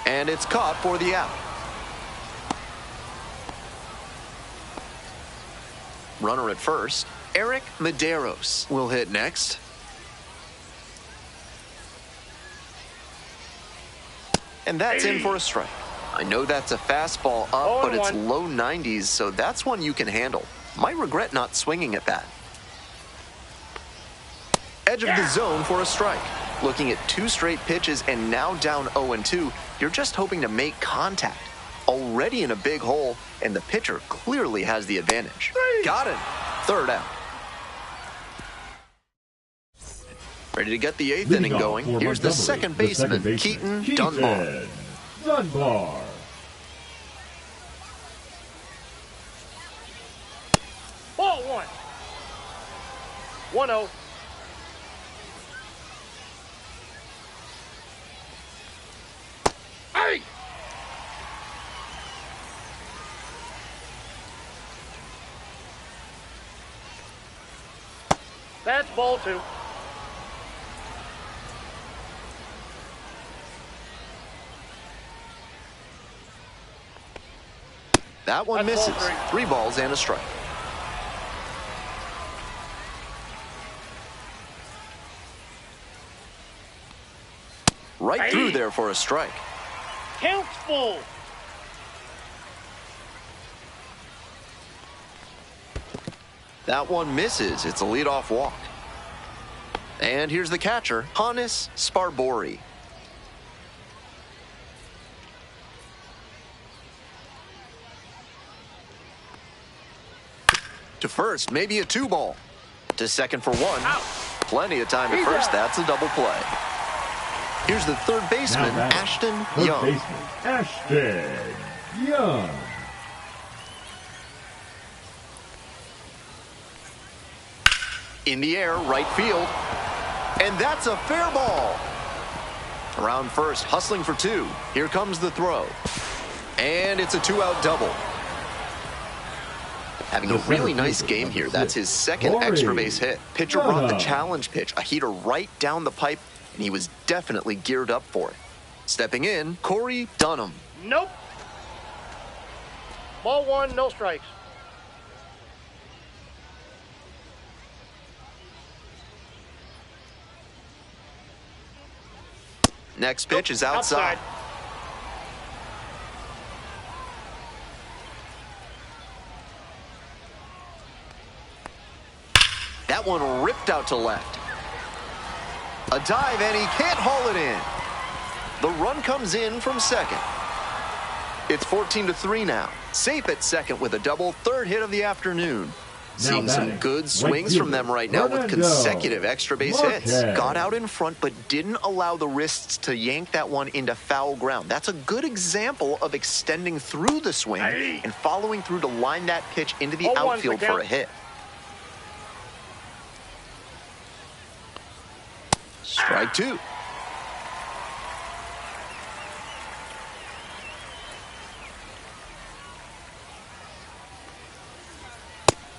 And it's caught for the out. Runner at first. Eric Medeiros will hit next. And that's in for a strike. I know that's a fastball up, but it's low 90s, so that's one you can handle. Might regret not swinging at that. Edge of the zone for a strike. Looking at 2 straight pitches and now down 0-2, you're just hoping to make contact. Already in a big hole, and the pitcher clearly has the advantage. Got it. Third out. Ready to get the 8th inning going. Here's the second baseman, Keaton Dunbar. Ball 1. 1-0. Hey! That's ball 2. That one misses. 3 balls and a strike. Right through there for a strike. Count's full. That one misses. It's a leadoff walk. And here's the catcher, Hannes Sparbori. To first, maybe a 2 ball. To second for 1. Out. Plenty of time at first. That's a double play. Here's the third baseman, Ashton Young. Ashton Young. In the air, right field. And that's a fair ball. Around first, hustling for 2. Here comes the throw. And it's a 2-out double. Having a really nice game here. That's his second extra base hit. Pitcher brought the challenge pitch, a heater right down the pipe, and he was definitely geared up for it. Stepping in, Corey Dunham. Nope. Ball 1, no strikes. Next pitch is outside. That one ripped out to left. A dive, and he can't haul it in. The run comes in from second. It's 14-3 now. Safe at second with a double, third hit of the afternoon. Seeing some good swings from them right now with consecutive extra base hits. Got out in front, but didn't allow the wrists to yank that one into foul ground. That's a good example of extending through the swing and following through to line that pitch into the outfield for a hit. Strike two.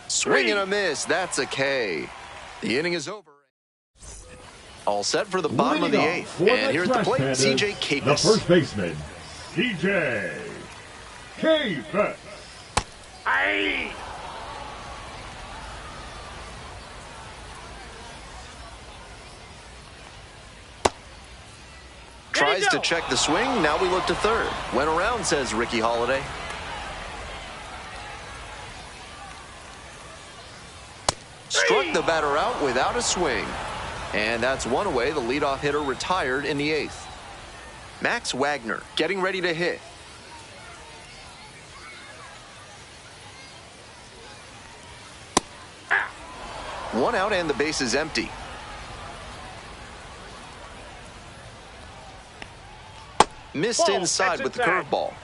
Swing and a miss. That's a K. The inning is over. All set for the bottom of the eighth. And here at the plate, CJ Capus. The first baseman, CJ Capus. Aye. Tries to check the swing. Now we look to third. Went around, says Ricky Holiday. Struck the batter out without a swing. And that's one away. The leadoff hitter retired in the eighth. Max Wagner getting ready to hit. One out and the base is empty. Missed inside with the curveball.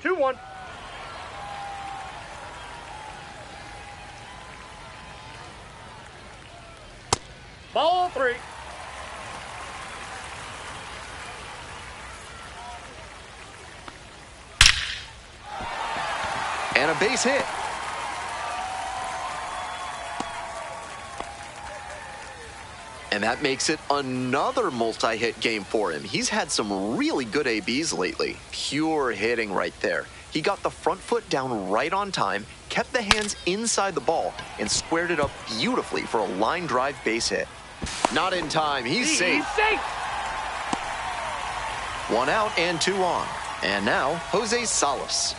Two, one. Ball three. And a base hit. And that makes it another multi-hit game for him. He's had some really good ABs lately. Pure hitting right there. He got the front foot down right on time, kept the hands inside the ball, and squared it up beautifully for a line drive base hit. Not in time. He's safe. One out and two on. And now, Jose Salas.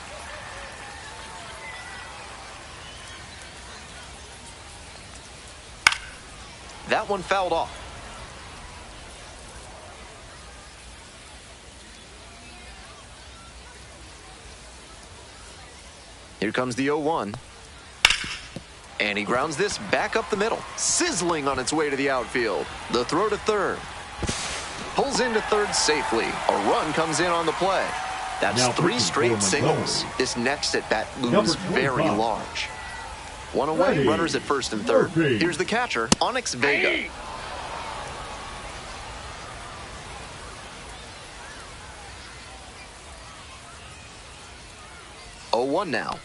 That one fouled off. Here comes the 0-1. And he grounds this back up the middle. Sizzling on its way to the outfield. The throw to third. Pulls into third safely. A run comes in on the play. That's now three straight singles. This next at bat looms very large. One away, runners at first and third. Here's the catcher, Onyx Vega. Oh, 0-1 now.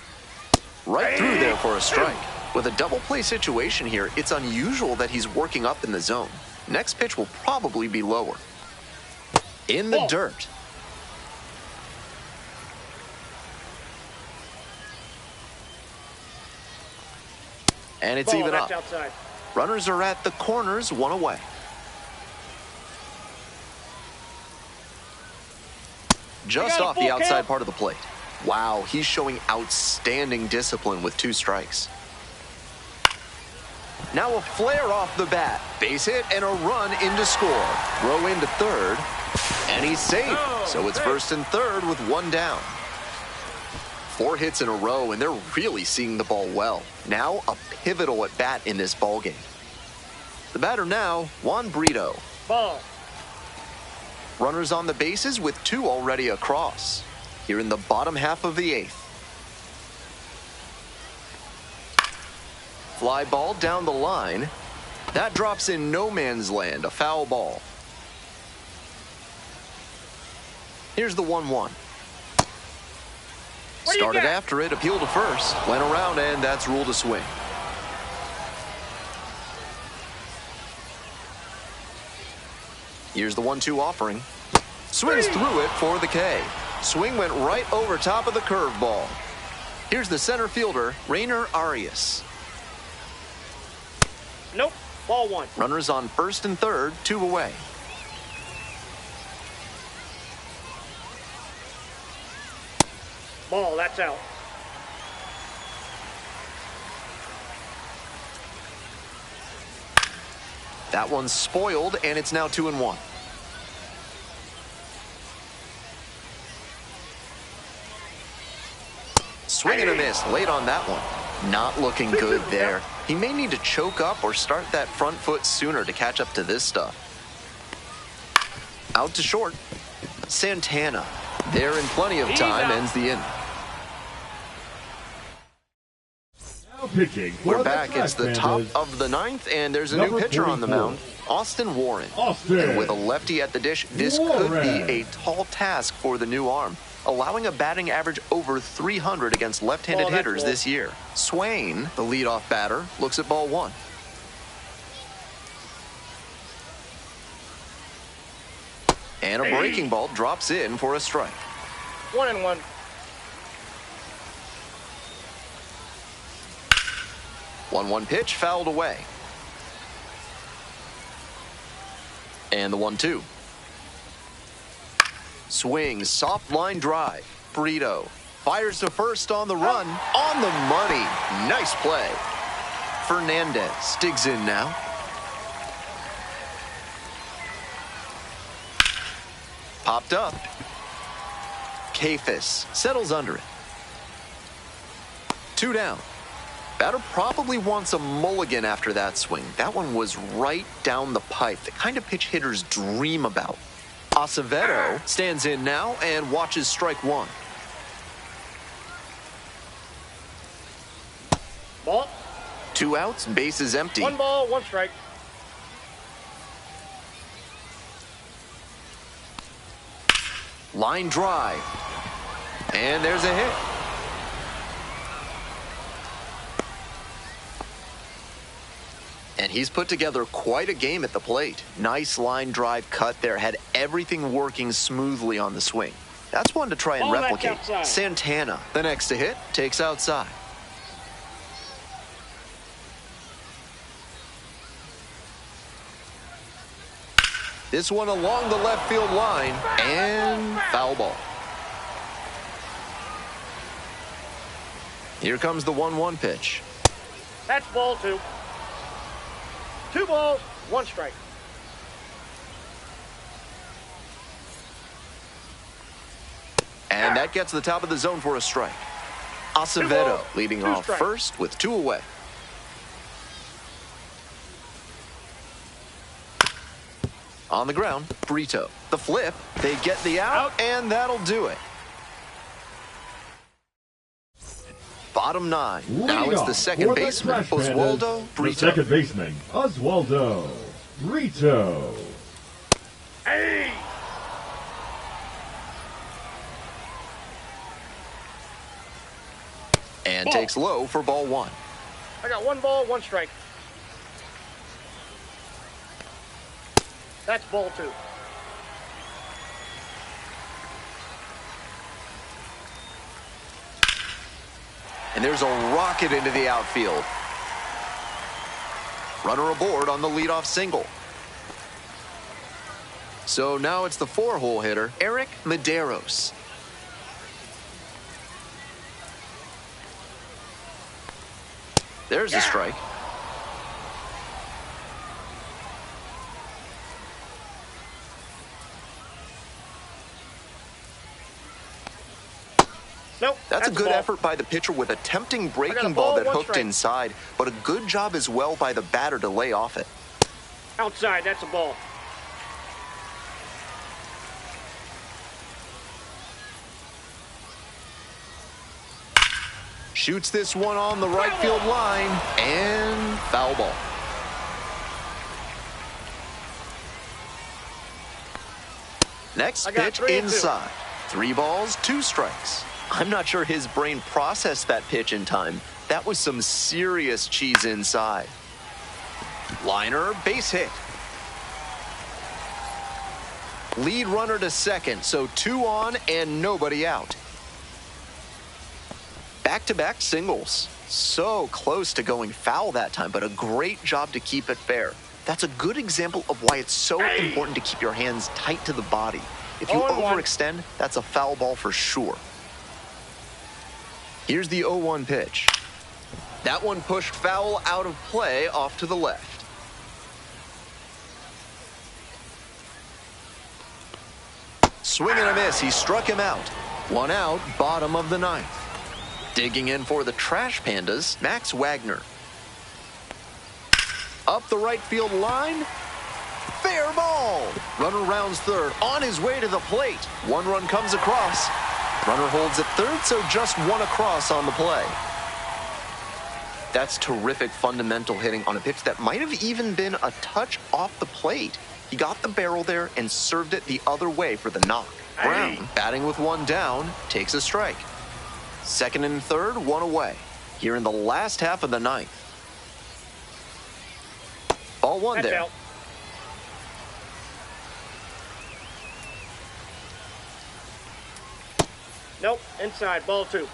Right through there for a strike. With a double play situation here, it's unusual that he's working up in the zone. Next pitch will probably be lower. In the dirt. And it's even up. Outside. Runners are at the corners, one away. Just off the outside part of the plate. Wow, he's showing outstanding discipline with two strikes. Now a flare off the bat. Base hit and a run in to score. Throw into third. And he's safe. So it's first and third with one down. 4 hits in a row, and they're really seeing the ball well. Now a pivotal at bat in this ball game. The batter now, Juan Brito. Ball. Runners on the bases with 2 already across. Here in the bottom half of the 8th. Fly ball down the line. That drops in no man's land, a foul ball. Here's the 1-1. Started after it, appealed to first, went around, and that's ruled a swing. Here's the 1-2 offering. Swings through it for the K. Swing went right over top of the curveball. Here's the center fielder, Rainer Arias. Nope, ball 1. Runners on first and third, 2 away. Ball, that's out. That one's spoiled, and it's now 2-1. Swing and a miss late on that one. Not looking good there. He may need to choke up or start that front foot sooner to catch up to this stuff. Out to short. Santana, there in plenty of time, ends the inning. Now pitching for We're back. It's the top Pandas, of the ninth, and there's a number new pitcher on the 44. mound, Austin Warren. Austin And with a lefty at the dish, this could be a tall task for the new arm, allowing a batting average over 300 against left-handed hitters this year. Swain, the leadoff batter, looks at ball one. And a breaking ball drops in for a strike. 1-1. One pitch fouled away. And the 1-2. Swing, soft line drive. Brito fires to first on the run. On the money. Nice play. Fernandez digs in now. Popped up. Kafis settles under it. 2 down. Batter probably wants a mulligan after that swing. That one was right down the pipe, the kind of pitch hitters dream about. Acevedo stands in now and watches strike one. Ball. 2 outs, bases empty. 1 ball, 1 strike. Line drive. And there's a hit. And he's put together quite a game at the plate. Nice line drive cut there. Had everything working smoothly on the swing. That's one to try and Ball back replicate. outside. Santana, the next to hit, takes outside. This one along the left field line, and foul ball. Here comes the 1-1 pitch. That's ball 2. 2 balls, 1 strike. And that gets to the top of the zone for a strike. 2 Acevedo balls, leading 2 off strikes. first with 2 away. On the ground, Brito. The flip, they get the out, and that'll do it. Bottom 9. Now leading it's the off second for the baseman, Trash Pandas, Oswaldo the Brito. second baseman, Oswaldo Brito. Hey! And Ball. takes low for ball 1. I got 1 ball, 1 strike. That's ball 2. And there's a rocket into the outfield. Runner aboard on the leadoff single. So now it's the 4-hole hitter, Eric Medeiros. There's a strike. Nope. That's a good ball. effort by the pitcher with a tempting breaking ball, ball that 1 hooked strike. inside, but a good job as well by the batter to lay off it. Outside, that's a ball. Shoots this one on the right field line, and foul ball. Next I got pitch 3-2. inside. 3 balls, 2 strikes. I'm not sure his brain processed that pitch in time. That was some serious cheese inside. Liner, base hit. Lead runner to second, so 2 on and nobody out. Back-to-back singles. So close to going foul that time, but a great job to keep it fair. That's a good example of why it's so important to keep your hands tight to the body. If you 0-1. overextend, that's a foul ball for sure. Here's the 0-1 pitch. That one pushed foul out of play off to the left. Swing and a miss. He struck him out. One out, bottom of the ninth. Digging in for the Trash Pandas, Max Wagner. Up the right field line. Fair ball. Runner rounds third, on his way to the plate. One run comes across. Runner holds at third, so just one across on the play. That's terrific fundamental hitting on a pitch that might have even been a touch off the plate. He got the barrel there and served it the other way for the knock. Brown, batting with one down, takes a strike. Second and third, one away. Here in the last half of the ninth. Ball one there. Out. Nope, inside, ball 2.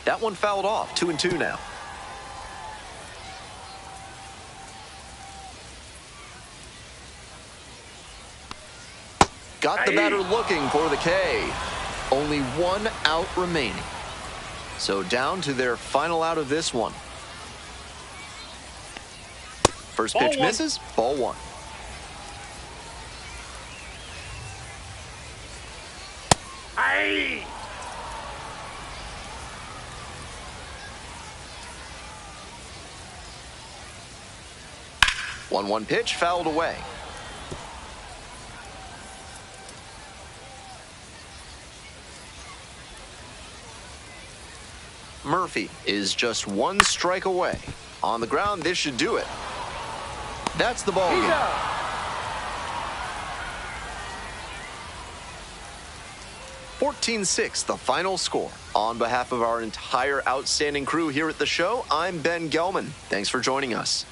That one fouled off, 2-2 now. Got the batter looking for the K. Only one out remaining. So down to their final out of this one. First pitch misses, ball 1. Aye. One pitch fouled away. Murphy is just one strike away. On the ground, this should do it. That's the ball game. 14-6, the final score. On behalf of our entire outstanding crew here at the show, I'm Ben Gelman. Thanks for joining us.